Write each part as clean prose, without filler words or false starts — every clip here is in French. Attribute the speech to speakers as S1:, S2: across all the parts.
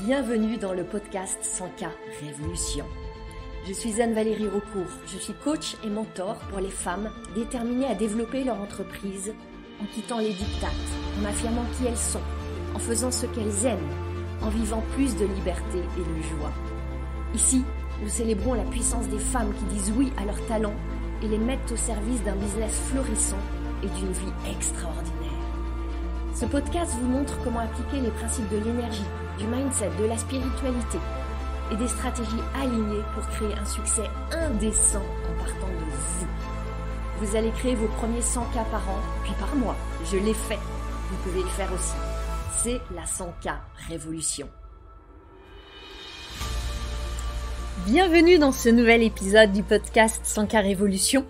S1: Bienvenue dans le podcast 100K Révolution. Je suis Anne-Valérie Raucourt, je suis coach et mentor pour les femmes déterminées à développer leur entreprise en quittant les diktats, en affirmant qui elles sont, en faisant ce qu'elles aiment, en vivant plus de liberté et de joie. Ici, nous célébrons la puissance des femmes qui disent oui à leurs talents et les mettent au service d'un business florissant et d'une vie extraordinaire. Ce podcast vous montre comment appliquer les principes de l'énergie, du mindset, de la spiritualité et des stratégies alignées pour créer un succès indécent en partant de vous. Vous allez créer vos premiers 100K par an, puis par mois. Je l'ai fait. Vous pouvez le faire aussi. C'est la 100K Révolution. Bienvenue dans ce nouvel épisode du podcast 100K Révolution.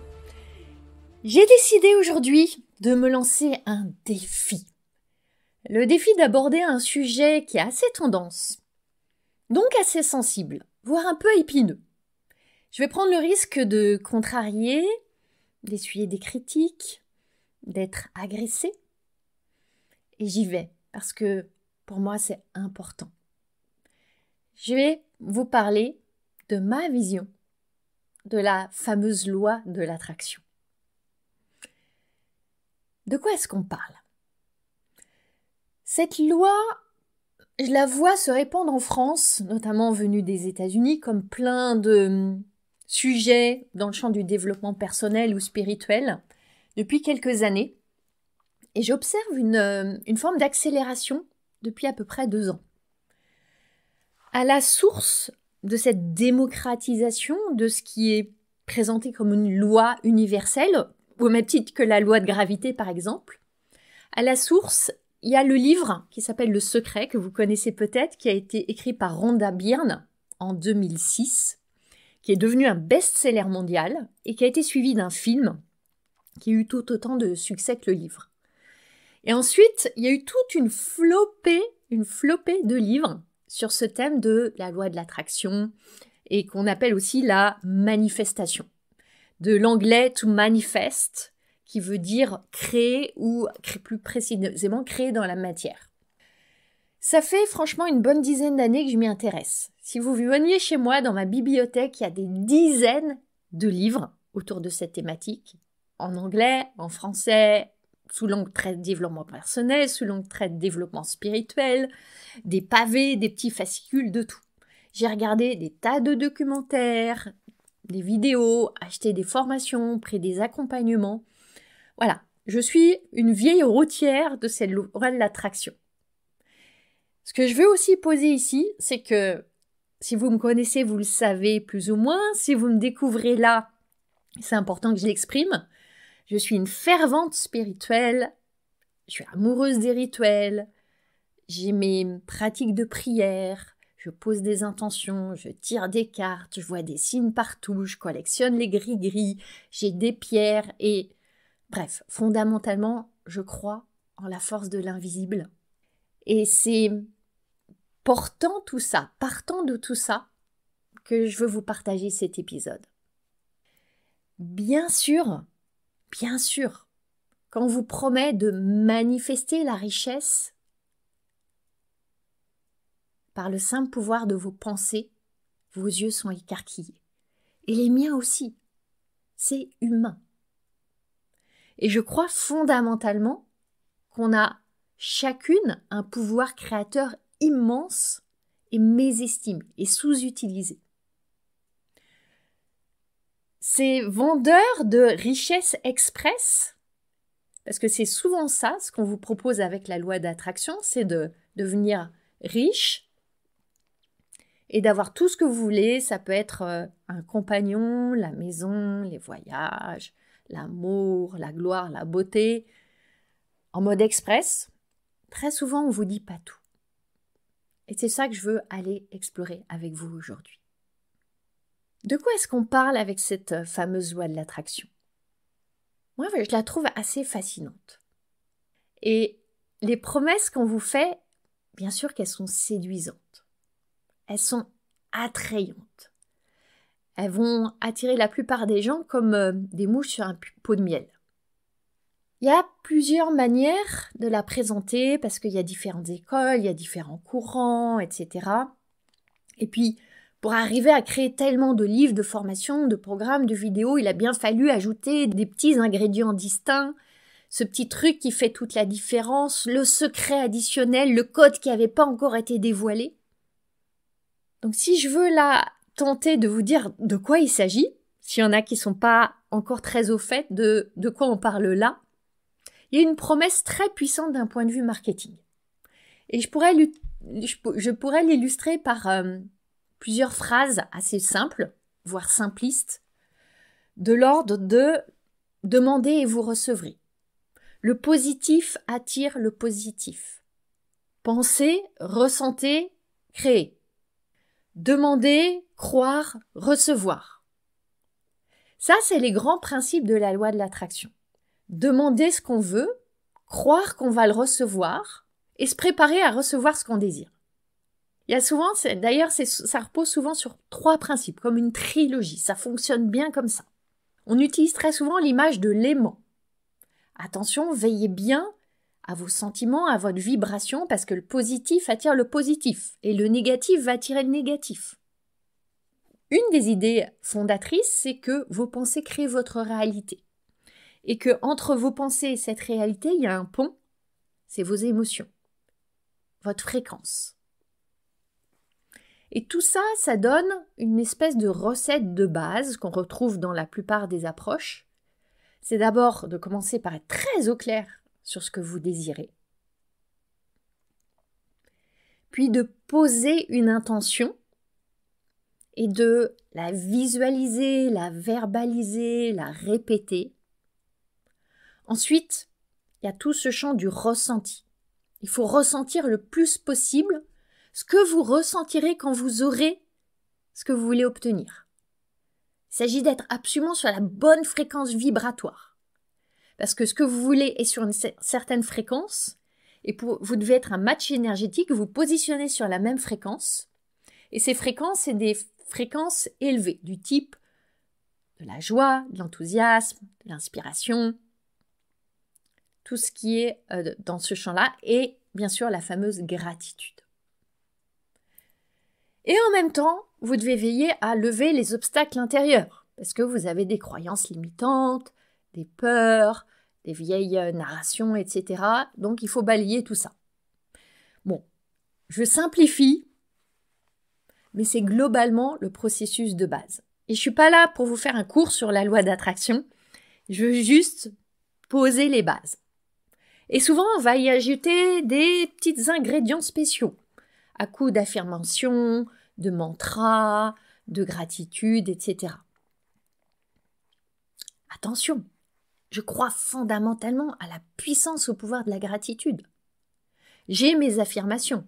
S1: J'ai décidé aujourd'hui de me lancer un défi. Le défi d'aborder un sujet qui est assez tendance, donc assez sensible, voire un peu épineux. Je vais prendre le risque de contrarier, d'essuyer des critiques, d'être agressée. Et j'y vais, parce que pour moi c'est important. Je vais vous parler de ma vision de la fameuse loi de l'attraction. De quoi est-ce qu'on parle ? Cette loi, je la vois se répandre en France, notamment venue des États-Unis, comme plein de sujets dans le champ du développement personnel ou spirituel depuis quelques années. Et j'observe une forme d'accélération depuis à peu près 2 ans. À la source de cette démocratisation de ce qui est présenté comme une loi universelle, au même titre que la loi de gravité par exemple, à la source, il y a le livre qui s'appelle Le Secret, que vous connaissez peut-être, qui a été écrit par Rhonda Byrne en 2006, qui est devenu un best-seller mondial et qui a été suivi d'un film qui a eu tout autant de succès que le livre. Et ensuite, il y a eu toute une flopée de livres sur ce thème de la loi de l'attraction et qu'on appelle aussi la manifestation. De l'anglais to manifest, qui veut dire créer ou plus précisément créer dans la matière. Ça fait franchement une bonne dizaine d'années que je m'y intéresse. Si vous veniez chez moi dans ma bibliothèque, il y a des dizaines de livres autour de cette thématique, en anglais, en français, sous l'angle trait de développement personnel, sous l'angle trait de développement spirituel, des pavés, des petits fascicules, de tout. J'ai regardé des tas de documentaires, des vidéos, acheté des formations, pris des accompagnements. Voilà, je suis une vieille routière de cette loi de l'attraction. Ce que je veux aussi poser ici, c'est que si vous me connaissez, vous le savez plus ou moins. Si vous me découvrez là, c'est important que je l'exprime. Je suis une fervente spirituelle, je suis amoureuse des rituels, j'ai mes pratiques de prière, je pose des intentions, je tire des cartes, je vois des signes partout, je collectionne les gris-gris, j'ai des pierres et... Bref, fondamentalement, je crois en la force de l'invisible. Et c'est partant de tout ça, que je veux vous partager cet épisode. Bien sûr, quand on vous promet de manifester la richesse par le simple pouvoir de vos pensées, vos yeux sont écarquillés. Et les miens aussi. C'est humain. Et je crois fondamentalement qu'on a chacune un pouvoir créateur immense et mésestimé et sous-utilisé. Ces vendeurs de richesse express, parce que c'est souvent ça, ce qu'on vous propose avec la loi d'attraction, c'est de devenir riche et d'avoir tout ce que vous voulez. Ça peut être un compagnon, la maison, les voyages, l'amour, la gloire, la beauté. En mode express, très souvent on ne vous dit pas tout. Et c'est ça que je veux aller explorer avec vous aujourd'hui. De quoi est-ce qu'on parle avec cette fameuse loi de l'attraction ? Moi, je la trouve assez fascinante. Et les promesses qu'on vous fait, bien sûr qu'elles sont séduisantes. Elles sont attrayantes. Elles vont attirer la plupart des gens comme des mouches sur un pot de miel. Il y a plusieurs manières de la présenter parce qu'il y a différentes écoles, il y a différents courants, etc. Et puis, pour arriver à créer tellement de livres, de formations, de programmes, de vidéos, il a bien fallu ajouter des petits ingrédients distincts, ce petit truc qui fait toute la différence, le secret additionnel, le code qui n'avait pas encore été dévoilé. Donc si je veux là tenter de vous dire de quoi il s'agit, s'il y en a qui ne sont pas encore très au fait de quoi on parle là, il y a une promesse très puissante d'un point de vue marketing. Et je pourrais l'illustrer par plusieurs phrases assez simples, voire simplistes, de l'ordre de « demandez et vous recevrez ». Le positif attire le positif. Pensez, ressentez, créez. Demander, croire, recevoir. Ça, c'est les grands principes de la loi de l'attraction. Demander ce qu'on veut, croire qu'on va le recevoir et se préparer à recevoir ce qu'on désire. Il y a souvent, d'ailleurs, ça repose souvent sur 3 principes, comme une trilogie. Ça fonctionne bien comme ça. On utilise très souvent l'image de l'aimant. Attention, veillez bien à vos sentiments, à votre vibration, parce que le positif attire le positif et le négatif va attirer le négatif. Une des idées fondatrices, c'est que vos pensées créent votre réalité. Et que entre vos pensées et cette réalité, il y a un pont, c'est vos émotions, votre fréquence. Et tout ça, ça donne une espèce de recette de base qu'on retrouve dans la plupart des approches. C'est d'abord de commencer par être très au clair sur ce que vous désirez. Puis de poser une intention et de la visualiser, la verbaliser, la répéter. Ensuite, il y a tout ce champ du ressenti. Il faut ressentir le plus possible ce que vous ressentirez quand vous aurez ce que vous voulez obtenir. Il s'agit d'être absolument sur la bonne fréquence vibratoire. Parce que ce que vous voulez est sur une certaine fréquence, et vous devez être un match énergétique, vous positionnez sur la même fréquence. Et ces fréquences, c'est des fréquences élevées, du type de la joie, de l'enthousiasme, de l'inspiration, tout ce qui est dans ce champ-là, et bien sûr la fameuse gratitude. Et en même temps, vous devez veiller à lever les obstacles intérieurs, parce que vous avez des croyances limitantes, des peurs, des vieilles narrations, etc. Donc il faut balayer tout ça. Bon, je simplifie, mais c'est globalement le processus de base. Et je ne suis pas là pour vous faire un cours sur la loi d'attraction, je veux juste poser les bases. Et souvent, on va y ajouter des petits ingrédients spéciaux, à coup d'affirmations, de mantras, de gratitude, etc. Attention, je crois fondamentalement à la puissance au pouvoir de la gratitude. J'ai mes affirmations.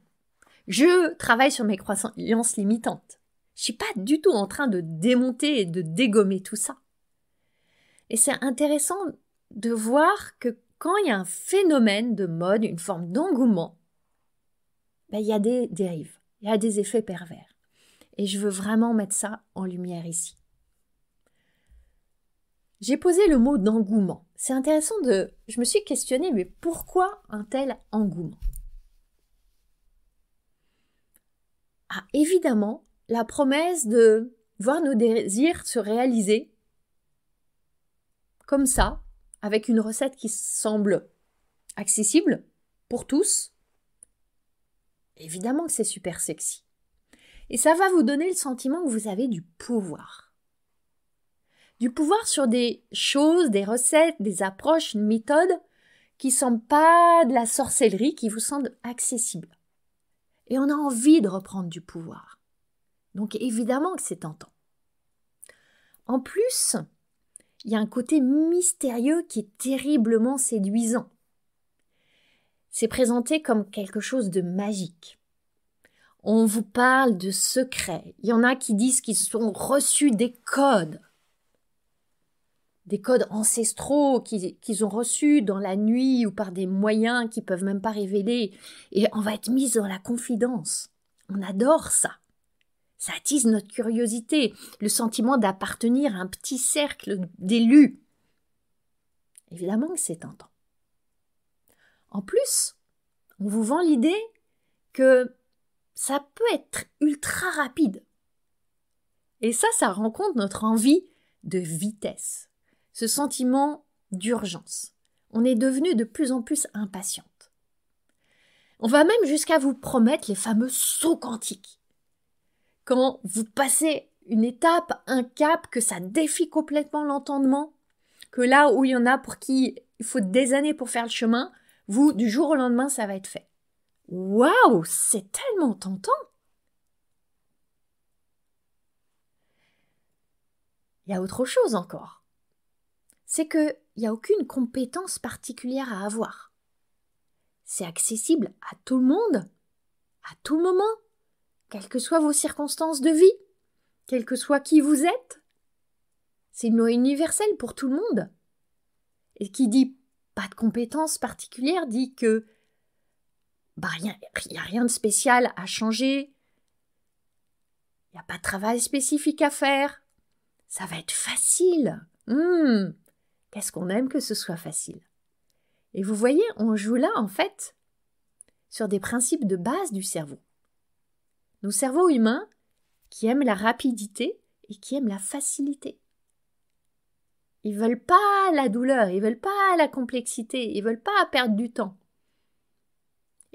S1: Je travaille sur mes croyances limitantes. Je ne suis pas du tout en train de démonter et de dégommer tout ça. Et c'est intéressant de voir que quand il y a un phénomène de mode, une forme d'engouement, il y a des dérives, il y a des effets pervers. Et je veux vraiment mettre ça en lumière ici. J'ai posé le mot d'engouement. C'est intéressant je me suis questionnée, mais pourquoi un tel engouement ? Ah, évidemment, la promesse de voir nos désirs se réaliser comme ça, avec une recette qui semble accessible pour tous. Évidemment que c'est super sexy. Et ça va vous donner le sentiment que vous avez du pouvoir. Du pouvoir sur des choses, des recettes, des approches, une méthode qui ne semblent pas de la sorcellerie, qui vous semblent accessibles. Et on a envie de reprendre du pouvoir. Donc évidemment que c'est tentant. En plus, il y a un côté mystérieux qui est terriblement séduisant. C'est présenté comme quelque chose de magique. On vous parle de secrets. Il y en a qui disent qu'ils ont reçu des codes ancestraux qu'ils ont reçus dans la nuit ou par des moyens qu'ils ne peuvent même pas révéler. Et on va être mis dans la confidence. On adore ça. Ça attise notre curiosité, le sentiment d'appartenir à un petit cercle d'élus. Évidemment que c'est tentant. En plus, on vous vend l'idée que ça peut être ultra rapide. Et ça rencontre notre envie de vitesse, ce sentiment d'urgence. On est devenu de plus en plus impatiente. On va même jusqu'à vous promettre les fameux sauts quantiques. Quand vous passez une étape, un cap, que ça défie complètement l'entendement, que là où il y en a pour qui il faut des années pour faire le chemin, vous, du jour au lendemain, ça va être fait. Waouh, c'est tellement tentant! Il y a autre chose encore. C'est qu'il n'y a aucune compétence particulière à avoir. C'est accessible à tout le monde, à tout moment, quelles que soient vos circonstances de vie, quel que soit qui vous êtes. C'est une loi universelle pour tout le monde. Et qui dit pas de compétence particulière dit que il n'y a rien de spécial à changer, il n'y a pas de travail spécifique à faire. Ça va être facile. Qu'est-ce qu'on aime que ce soit facile. Et vous voyez, on joue là, en fait, sur des principes de base du cerveau. Nos cerveaux humains qui aiment la rapidité et qui aiment la facilité. Ils veulent pas la douleur, ils veulent pas la complexité, ils veulent pas perdre du temps.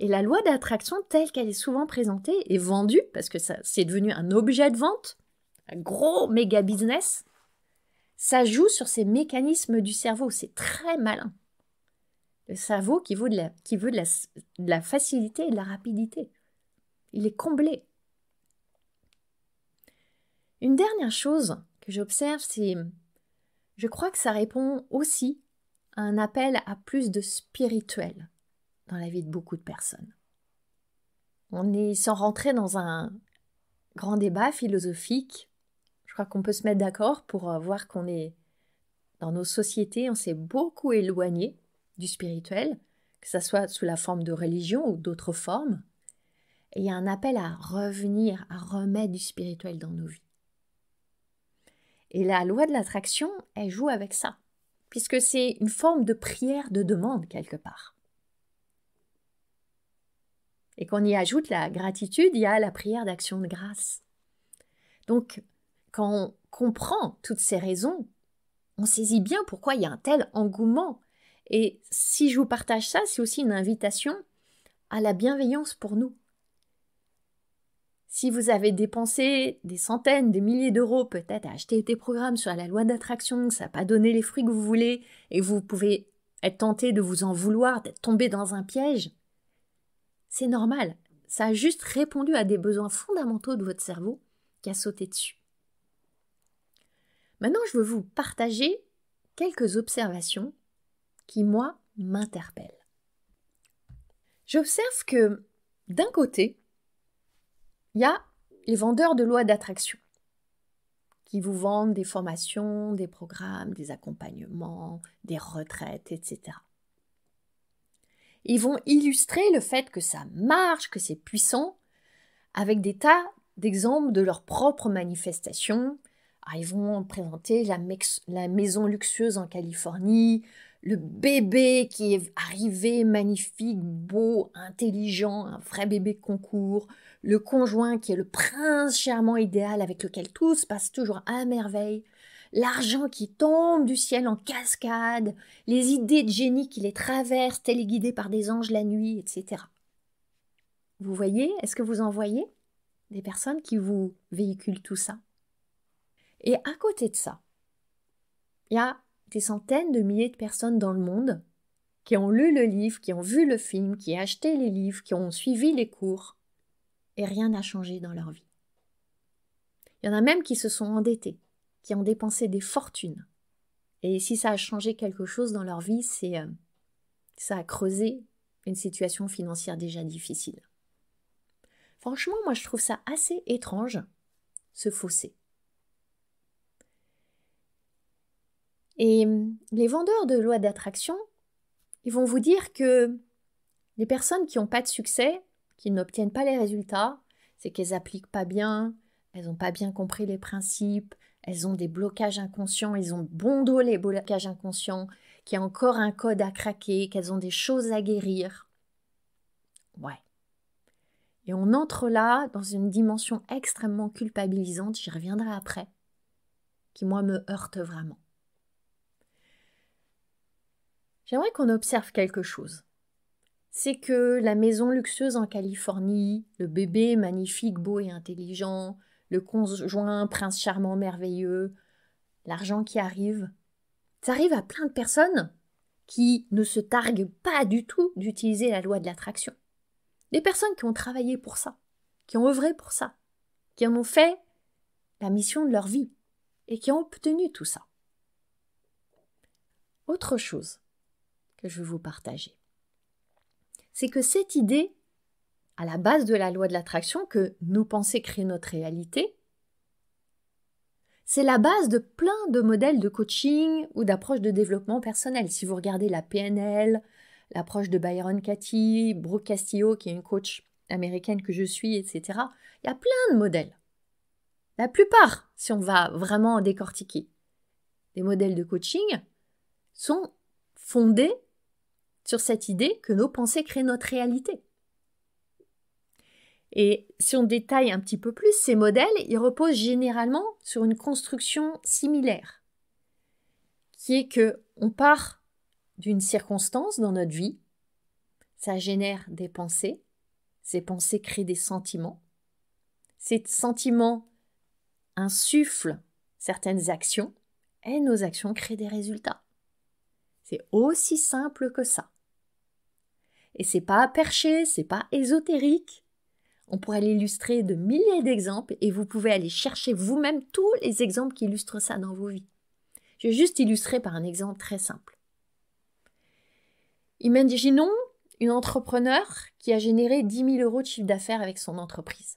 S1: Et la loi d'attraction, telle qu'elle est souvent présentée et vendue, parce que c'est devenu un objet de vente, un gros méga business, ça joue sur ces mécanismes du cerveau. C'est très malin. Le cerveau qui veut de la facilité et de la rapidité. Il est comblé. Une dernière chose que j'observe, c'est, je crois que ça répond aussi à un appel à plus de spirituel dans la vie de beaucoup de personnes. On est sans rentrer dans un grand débat philosophique. Je crois qu'on peut se mettre d'accord pour voir qu'on est dans nos sociétés, on s'est beaucoup éloigné du spirituel, que ce soit sous la forme de religion ou d'autres formes. Et il y a un appel à revenir, à remettre du spirituel dans nos vies. Et la loi de l'attraction, elle joue avec ça, puisque c'est une forme de prière de demande quelque part. Et qu'on y ajoute la gratitude, il y a la prière d'action de grâce. Donc, quand on comprend toutes ces raisons, on saisit bien pourquoi il y a un tel engouement. Et si je vous partage ça, c'est aussi une invitation à la bienveillance pour nous. Si vous avez dépensé des centaines, des milliers d'euros peut-être à acheter des programmes sur la loi d'attraction, que ça n'a pas donné les fruits que vous voulez, et vous pouvez être tenté de vous en vouloir, d'être tombé dans un piège, c'est normal. Ça a juste répondu à des besoins fondamentaux de votre cerveau qui a sauté dessus. Maintenant, je veux vous partager quelques observations qui, moi, m'interpellent. J'observe que, d'un côté, il y a les vendeurs de lois d'attraction qui vous vendent des formations, des programmes, des accompagnements, des retraites, etc. Ils vont illustrer le fait que ça marche, que c'est puissant, avec des tas d'exemples de leurs propres manifestations. Alors, ils vont présenter la maison luxueuse en Californie, le bébé qui est arrivé magnifique, beau, intelligent, un vrai bébé de concours, le conjoint qui est le prince charmant idéal avec lequel tout se passe toujours à merveille, l'argent qui tombe du ciel en cascade, les idées de génie qui les traversent, téléguidées par des anges la nuit, etc. Vous voyez, est-ce que vous en voyez des personnes qui vous véhiculent tout ça? Et à côté de ça, il y a des centaines de milliers de personnes dans le monde qui ont lu le livre, qui ont vu le film, qui ont acheté les livres, qui ont suivi les cours, et rien n'a changé dans leur vie. Il y en a même qui se sont endettés, qui ont dépensé des fortunes. Et si ça a changé quelque chose dans leur vie, c'est ça a creusé une situation financière déjà difficile. Franchement, moi je trouve ça assez étrange, ce fossé. Et les vendeurs de lois d'attraction, ils vont vous dire que les personnes qui n'ont pas de succès, qui n'obtiennent pas les résultats, c'est qu'elles n'appliquent pas bien, elles n'ont pas bien compris les principes, elles ont des blocages inconscients, ils ont bon dos les blocages inconscients, qu'il y a encore un code à craquer, qu'elles ont des choses à guérir. Ouais. Et on entre là dans une dimension extrêmement culpabilisante, j'y reviendrai après, qui moi me heurte vraiment. J'aimerais qu'on observe quelque chose. C'est que la maison luxueuse en Californie, le bébé magnifique, beau et intelligent, le conjoint prince charmant merveilleux, l'argent qui arrive, ça arrive à plein de personnes qui ne se targuent pas du tout d'utiliser la loi de l'attraction. Des personnes qui ont travaillé pour ça, qui ont œuvré pour ça, qui en ont fait la mission de leur vie et qui ont obtenu tout ça. Autre chose que je veux vous partager, c'est que cette idée, à la base de la loi de l'attraction, que nos pensées créent notre réalité, c'est la base de plein de modèles de coaching ou d'approches de développement personnel. Si vous regardez la PNL, l'approche de Byron Katie, Brooke Castillo, qui est une coach américaine que je suis, etc., il y a plein de modèles. La plupart, si on va vraiment décortiquer, les modèles de coaching sont fondés sur cette idée que nos pensées créent notre réalité. Et si on détaille un petit peu plus, ces modèles, ils reposent généralement sur une construction similaire, qui est que on part d'une circonstance dans notre vie, ça génère des pensées, ces pensées créent des sentiments, ces sentiments insufflent certaines actions, et nos actions créent des résultats. C'est aussi simple que ça. Et c'est pas perché, c'est pas ésotérique. On pourrait l'illustrer de milliers d'exemples et vous pouvez aller chercher vous-même tous les exemples qui illustrent ça dans vos vies. Je vais juste illustrer par un exemple très simple. Imaginons une entrepreneur qui a généré 10 000 € de chiffre d'affaires avec son entreprise.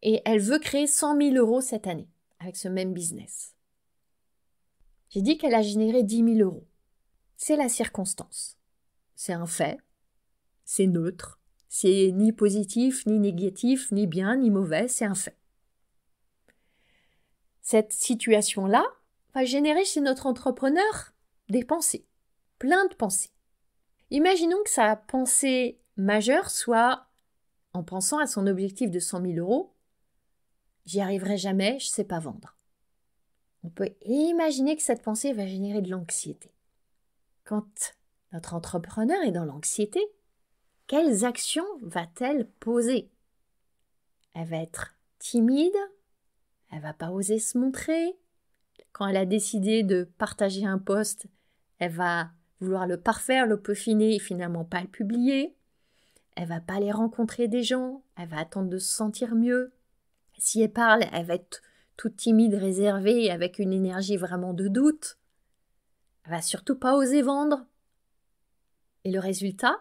S1: Et elle veut créer 100 000 € cette année avec ce même business. J'ai dit qu'elle a généré 10 000 €. C'est la circonstance. C'est un fait. C'est neutre. C'est ni positif, ni négatif, ni bien, ni mauvais. C'est un fait. Cette situation-là va générer chez notre entrepreneur des pensées. Plein de pensées. Imaginons que sa pensée majeure soit, en pensant à son objectif de 100 000 €, j'y arriverai jamais, je ne sais pas vendre. On peut imaginer que cette pensée va générer de l'anxiété. Quand notre entrepreneur est dans l'anxiété, quelles actions va-t-elle poser? Elle va être timide, elle ne va pas oser se montrer. Quand elle a décidé de partager un post, elle va vouloir le parfaire, le peaufiner et finalement pas le publier. Elle va pas aller rencontrer des gens, elle va attendre de se sentir mieux. Si elle parle, elle va être toute timide, réservée, avec une énergie vraiment de doute. Elle va surtout pas oser vendre. Et le résultat,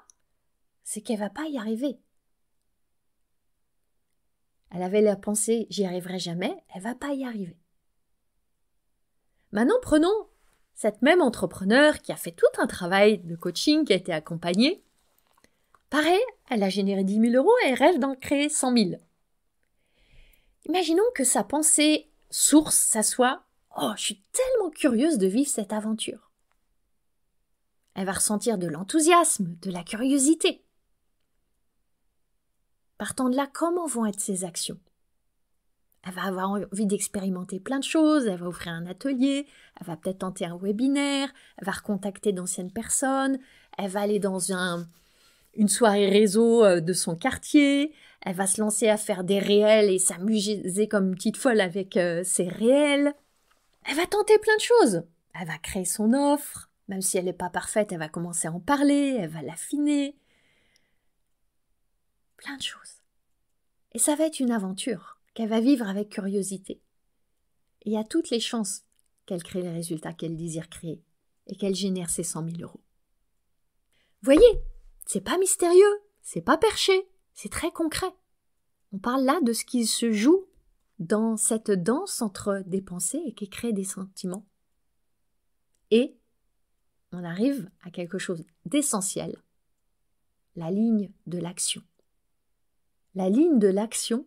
S1: c'est qu'elle va pas y arriver. Elle avait la pensée « j'y arriverai jamais », elle va pas y arriver. Maintenant, prenons cette même entrepreneur qui a fait tout un travail de coaching, qui a été accompagnée. Pareil, elle a généré 10 000 € et elle rêve d'en créer 100 000. Imaginons que sa pensée source, ça soit « oh, je suis tellement curieuse de vivre cette aventure ». Elle va ressentir de l'enthousiasme, de la curiosité. Partant de là, comment vont être ses actions? Elle va avoir envie d'expérimenter plein de choses, elle va ouvrir un atelier, elle va peut-être tenter un webinaire, elle va recontacter d'anciennes personnes, elle va aller dans une soirée réseau de son quartier, elle va se lancer à faire des réels et s'amuser comme une petite folle avec ses réels. Elle va tenter plein de choses. Elle va créer son offre, même si elle n'est pas parfaite, elle va commencer à en parler, elle va l'affiner. Plein de choses. Et ça va être une aventure qu'elle va vivre avec curiosité. Et il y a toutes les chances qu'elle crée les résultats qu'elle désire créer et qu'elle génère ses 100 000 €. Voyez, c'est pas mystérieux, c'est pas perché, c'est très concret. On parle là de ce qui se joue dans cette danse entre des pensées et qui crée des sentiments. Et on arrive à quelque chose d'essentiel, la ligne de l'action. La ligne de l'action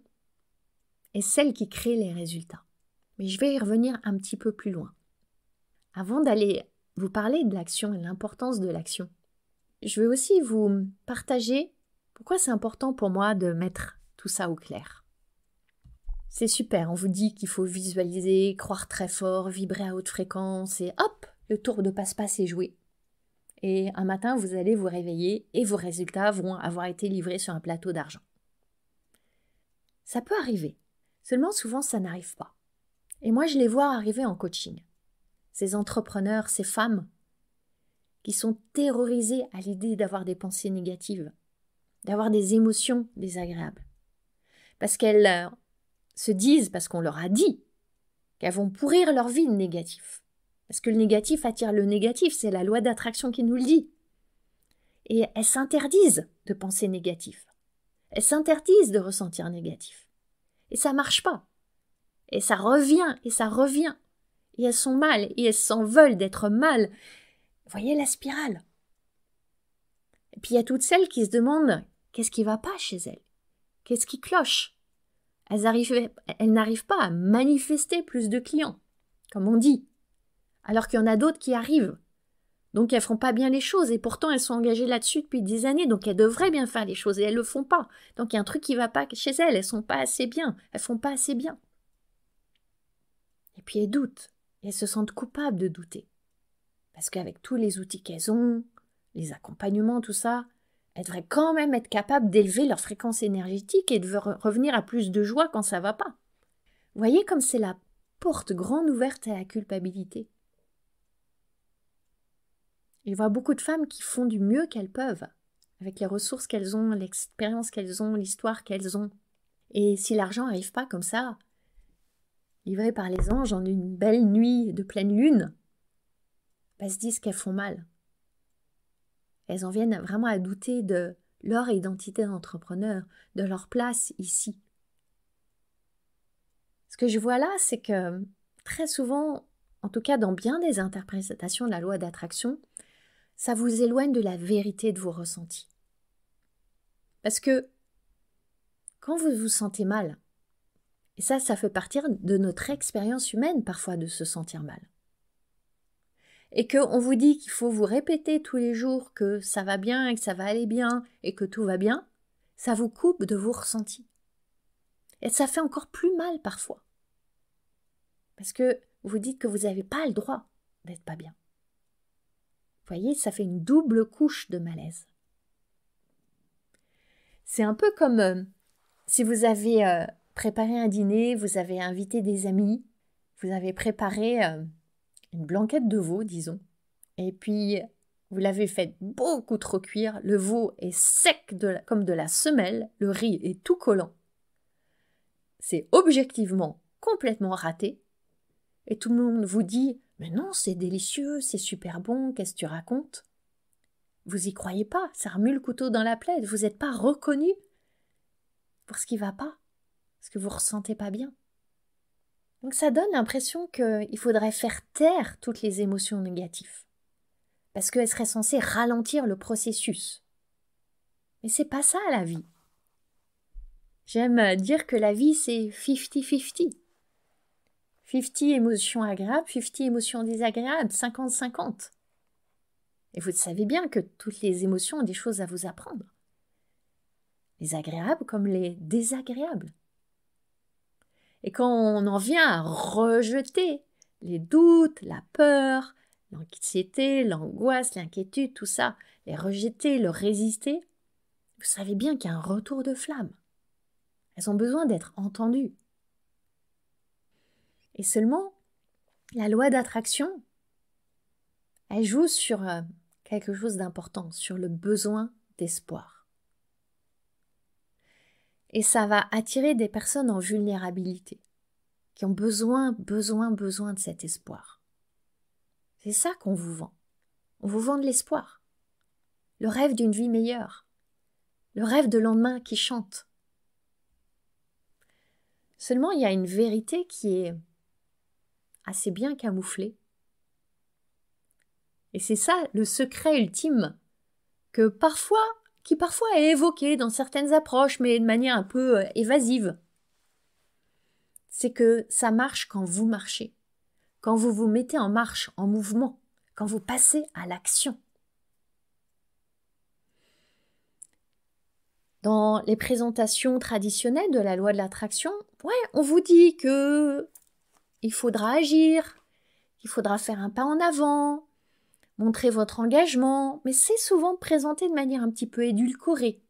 S1: est celle qui crée les résultats. Mais je vais y revenir un petit peu plus loin. Avant d'aller vous parler de l'action et de l'importance de l'action. Je vais aussi vous partager pourquoi c'est important pour moi de mettre tout ça au clair. C'est super, on vous dit qu'il faut visualiser, croire très fort, vibrer à haute fréquence et hop, le tour de passe-passe est joué. Et un matin, vous allez vous réveiller et vos résultats vont avoir été livrés sur un plateau d'argent. Ça peut arriver, seulement souvent ça n'arrive pas. Et moi, je les vois arriver en coaching. Ces entrepreneurs, ces femmes qui sont terrorisées à l'idée d'avoir des pensées négatives, d'avoir des émotions désagréables. Parce qu'elles se disent, parce qu'on leur a dit, qu'elles vont pourrir leur vie de négatif. Parce que le négatif attire le négatif, c'est la loi d'attraction qui nous le dit. Et elles s'interdisent de penser négatif. Elles s'interdisent de ressentir négatif. Et ça marche pas. Et ça revient, et ça revient. Et elles sont mal, et elles s'en veulent d'être mal. Vous voyez la spirale. Et puis il y a toutes celles qui se demandent qu'est-ce qui va pas chez elles. Qu'est-ce qui cloche. Elles n'arrivent pas à manifester plus de clients, comme on dit. Alors qu'il y en a d'autres qui arrivent. Donc elles font pas bien les choses, et pourtant elles sont engagées là-dessus depuis des années, donc elles devraient bien faire les choses, et elles le font pas. Donc il y a un truc qui va pas chez elles sont pas assez bien, elles font pas assez bien. Et puis elles doutent, et elles se sentent coupables de douter. Parce qu'avec tous les outils qu'elles ont, les accompagnements, tout ça, elles devraient quand même être capables d'élever leur fréquence énergétique et de revenir à plus de joie quand ça va pas. Vous voyez comme c'est la porte grande ouverte à la culpabilité. Je vois beaucoup de femmes qui font du mieux qu'elles peuvent, avec les ressources qu'elles ont, l'expérience qu'elles ont, l'histoire qu'elles ont. Et si l'argent n'arrive pas comme ça, livré par les anges en une belle nuit de pleine lune, elles se disent qu'elles font mal. Elles en viennent vraiment à douter de leur identité d'entrepreneur, de leur place ici. Ce que je vois là, c'est que très souvent, en tout cas dans bien des interprétations de la loi d'attraction, ça vous éloigne de la vérité de vos ressentis. Parce que quand vous vous sentez mal, et ça fait partie de notre expérience humaine parfois de se sentir mal, et qu'on vous dit qu'il faut vous répéter tous les jours que ça va bien et que ça va aller bien et que tout va bien, ça vous coupe de vos ressentis. Et ça fait encore plus mal parfois. Parce que vous dites que vous n'avez pas le droit d'être pas bien. Vous voyez, ça fait une double couche de malaise. C'est un peu comme si vous avez préparé un dîner, vous avez invité des amis, vous avez préparé une blanquette de veau, disons, et puis vous l'avez fait beaucoup trop cuire, le veau est sec comme de la semelle, le riz est tout collant. C'est objectivement complètement raté, et tout le monde vous dit « Mais non, c'est délicieux, c'est super bon, qu'est-ce que tu racontes ?» Vous y croyez pas, ça remue le couteau dans la plaie, vous n'êtes pas reconnu pour ce qui va pas, ce que vous ressentez pas bien. Donc ça donne l'impression qu'il faudrait faire taire toutes les émotions négatives, parce qu'elles seraient censées ralentir le processus. Mais c'est pas ça la vie. J'aime dire que la vie c'est 50-50. 50 émotions agréables, 50 émotions désagréables, 50-50. Et vous savez bien que toutes les émotions ont des choses à vous apprendre. Les agréables comme les désagréables. Et quand on en vient à rejeter les doutes, la peur, l'anxiété, l'angoisse, l'inquiétude, tout ça, les rejeter, le résister, vous savez bien qu'il y a un retour de flamme. Elles ont besoin d'être entendues. Et seulement, la loi d'attraction, elle joue sur quelque chose d'important, sur le besoin d'espoir. Et ça va attirer des personnes en vulnérabilité, qui ont besoin de cet espoir. C'est ça qu'on vous vend. On vous vend de l'espoir. Le rêve d'une vie meilleure. Le rêve de lendemain qui chante. Seulement, il y a une vérité qui est assez bien camouflée. Et c'est ça le secret ultime qui parfois est évoqué dans certaines approches, mais de manière un peu évasive. C'est que ça marche quand vous marchez, quand vous vous mettez en marche, en mouvement, quand vous passez à l'action. Dans les présentations traditionnelles de la loi de l'attraction, on vous dit que il faudra agir, qu'il faudra faire un pas en avant, montrer votre engagement, mais c'est souvent présenté de manière un petit peu édulcorée.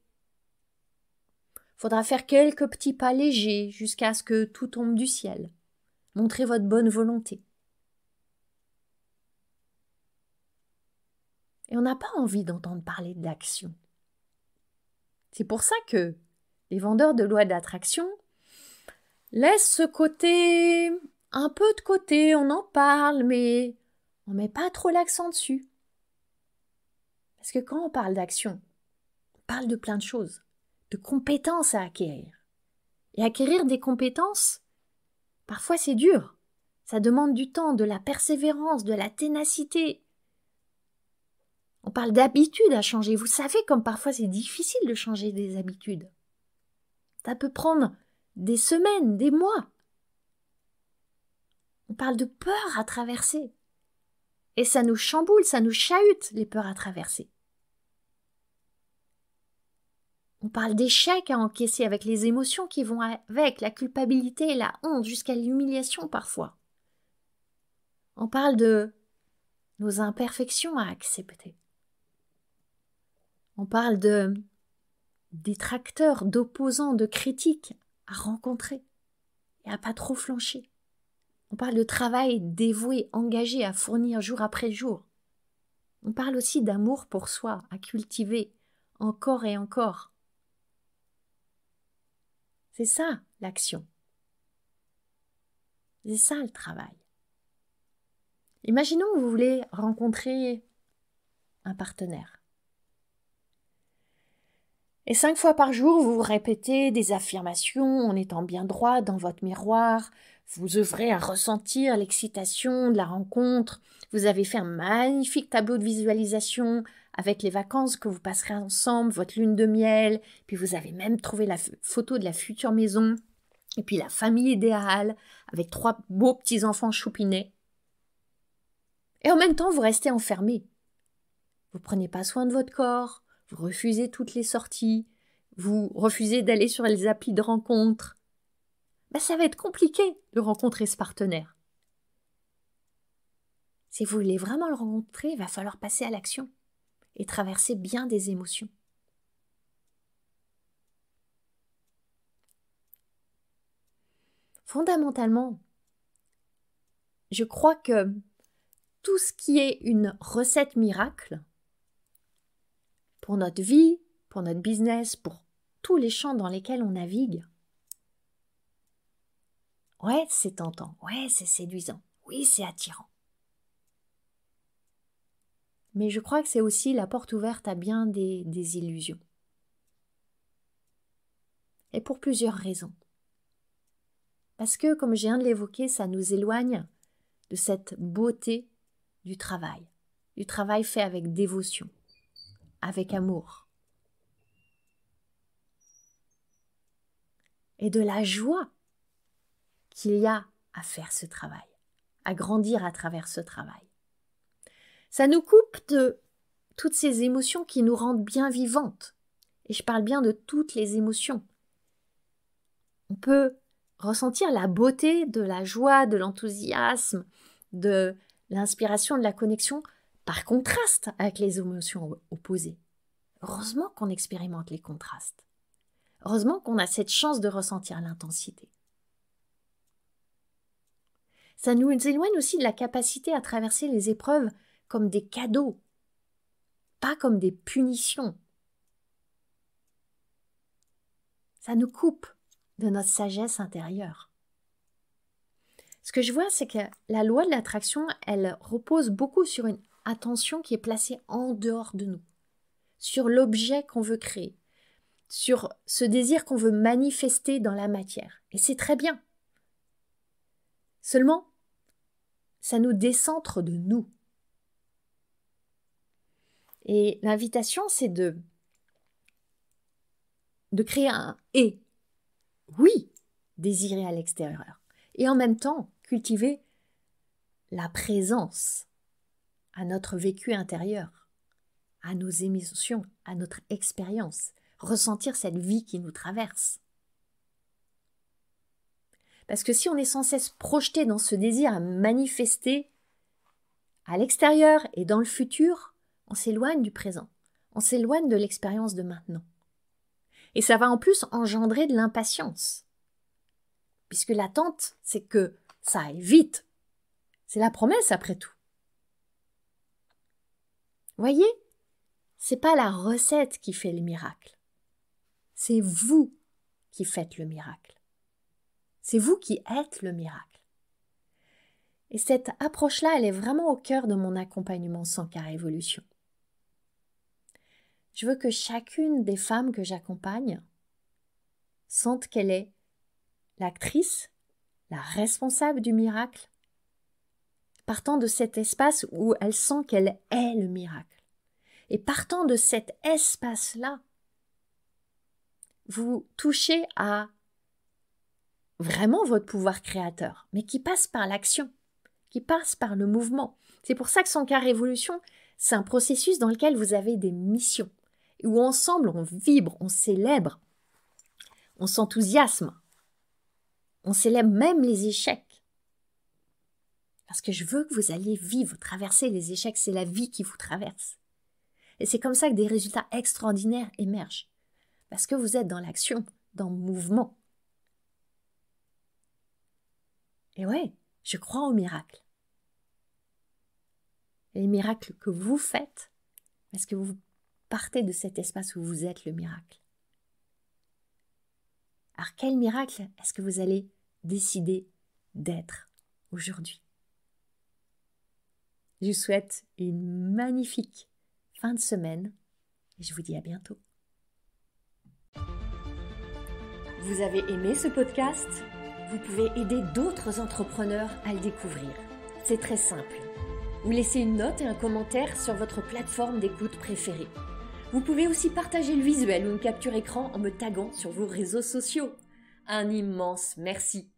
S1: Il faudra faire quelques petits pas légers jusqu'à ce que tout tombe du ciel. Montrez votre bonne volonté. Et on n'a pas envie d'entendre parler de l'action. C'est pour ça que les vendeurs de loi d'attraction laissent ce côté un peu de côté, on en parle, mais on ne met pas trop l'accent dessus. Parce que quand on parle d'action, on parle de plein de choses, de compétences à acquérir. Et acquérir des compétences, parfois c'est dur. Ça demande du temps, de la persévérance, de la ténacité. On parle d'habitudes à changer. Vous savez comme parfois c'est difficile de changer des habitudes. Ça peut prendre des semaines, des mois. On parle de peurs à traverser. Et ça nous chamboule, ça nous chahute, les peurs à traverser. On parle d'échecs à encaisser avec les émotions qui vont avec, la culpabilité, la honte, jusqu'à l'humiliation parfois. On parle de nos imperfections à accepter. On parle de détracteurs, d'opposants, de critiques à rencontrer et à pas trop flancher. On parle de travail dévoué, engagé à fournir jour après jour. On parle aussi d'amour pour soi, à cultiver encore et encore. C'est ça l'action. C'est ça le travail. Imaginons que vous voulez rencontrer un partenaire. Et 5 fois par jour, vous vous répétez des affirmations en étant bien droit dans votre miroir. Vous œuvrez à ressentir l'excitation de la rencontre. Vous avez fait un magnifique tableau de visualisation avec les vacances que vous passerez ensemble, votre lune de miel. Puis vous avez même trouvé la photo de la future maison. Et puis la famille idéale avec 3 beaux petits-enfants choupinets. Et en même temps, vous restez enfermé. Vous ne prenez pas soin de votre corps. Vous refusez toutes les sorties, vous refusez d'aller sur les applis de rencontres. Ça va être compliqué de rencontrer ce partenaire. Si vous voulez vraiment le rencontrer, il va falloir passer à l'action et traverser bien des émotions. Fondamentalement, je crois que tout ce qui est une recette miracle, pour notre vie, pour notre business, pour tous les champs dans lesquels on navigue, c'est tentant, c'est séduisant, oui, c'est attirant. Mais je crois que c'est aussi la porte ouverte à bien des illusions. Et pour plusieurs raisons. Parce que, comme je viens de l'évoquer, ça nous éloigne de cette beauté du travail fait avec dévotion, avec amour. Et de la joie qu'il y a à faire ce travail, à grandir à travers ce travail. Ça nous coupe de toutes ces émotions qui nous rendent bien vivantes. Et je parle bien de toutes les émotions. On peut ressentir la beauté de la joie, de l'enthousiasme, de l'inspiration, de la connexion, par contraste avec les émotions opposées. Heureusement qu'on expérimente les contrastes. Heureusement qu'on a cette chance de ressentir l'intensité. Ça nous éloigne aussi de la capacité à traverser les épreuves comme des cadeaux, pas comme des punitions. Ça nous coupe de notre sagesse intérieure. Ce que je vois, c'est que la loi de l'attraction, elle repose beaucoup sur une attention qui est placée en dehors de nous, sur l'objet qu'on veut créer, sur ce désir qu'on veut manifester dans la matière. Et c'est très bien. Seulement, ça nous décentre de nous. Et l'invitation, c'est de créer un « et ». Oui, désirer à l'extérieur. Et en même temps, cultiver la présence à notre vécu intérieur, à nos émotions, à notre expérience, ressentir cette vie qui nous traverse. Parce que si on est sans cesse projeté dans ce désir à manifester à l'extérieur et dans le futur, on s'éloigne du présent, on s'éloigne de l'expérience de maintenant. Et ça va en plus engendrer de l'impatience. Puisque l'attente, c'est que ça aille vite. C'est la promesse après tout. Voyez, c'est pas la recette qui fait le miracle. C'est vous qui faites le miracle. C'est vous qui êtes le miracle. Et cette approche-là, elle est vraiment au cœur de mon accompagnement 100K Révolution. Je veux que chacune des femmes que j'accompagne sente qu'elle est l'actrice, la responsable du miracle, partant de cet espace où elle sent qu'elle est le miracle. Et partant de cet espace-là, vous touchez à vraiment votre pouvoir créateur, mais qui passe par l'action, qui passe par le mouvement. C'est pour ça que 100K Révolution, c'est un processus dans lequel vous avez des missions, où ensemble on vibre, on célèbre, on s'enthousiasme, on célèbre même les échecs. Parce que je veux que vous alliez vivre, traverser les échecs, c'est la vie qui vous traverse. Et c'est comme ça que des résultats extraordinaires émergent. Parce que vous êtes dans l'action, dans le mouvement. Et ouais, je crois aux miracles. Et les miracles que vous faites, parce que vous partez de cet espace où vous êtes le miracle. Alors quel miracle est-ce que vous allez décider d'être aujourd'hui? Je vous souhaite une magnifique fin de semaine et je vous dis à bientôt. Vous avez aimé ce podcast? Vous pouvez aider d'autres entrepreneurs à le découvrir. C'est très simple. Vous laissez une note et un commentaire sur votre plateforme d'écoute préférée. Vous pouvez aussi partager le visuel ou une capture écran en me taguant sur vos réseaux sociaux. Un immense merci.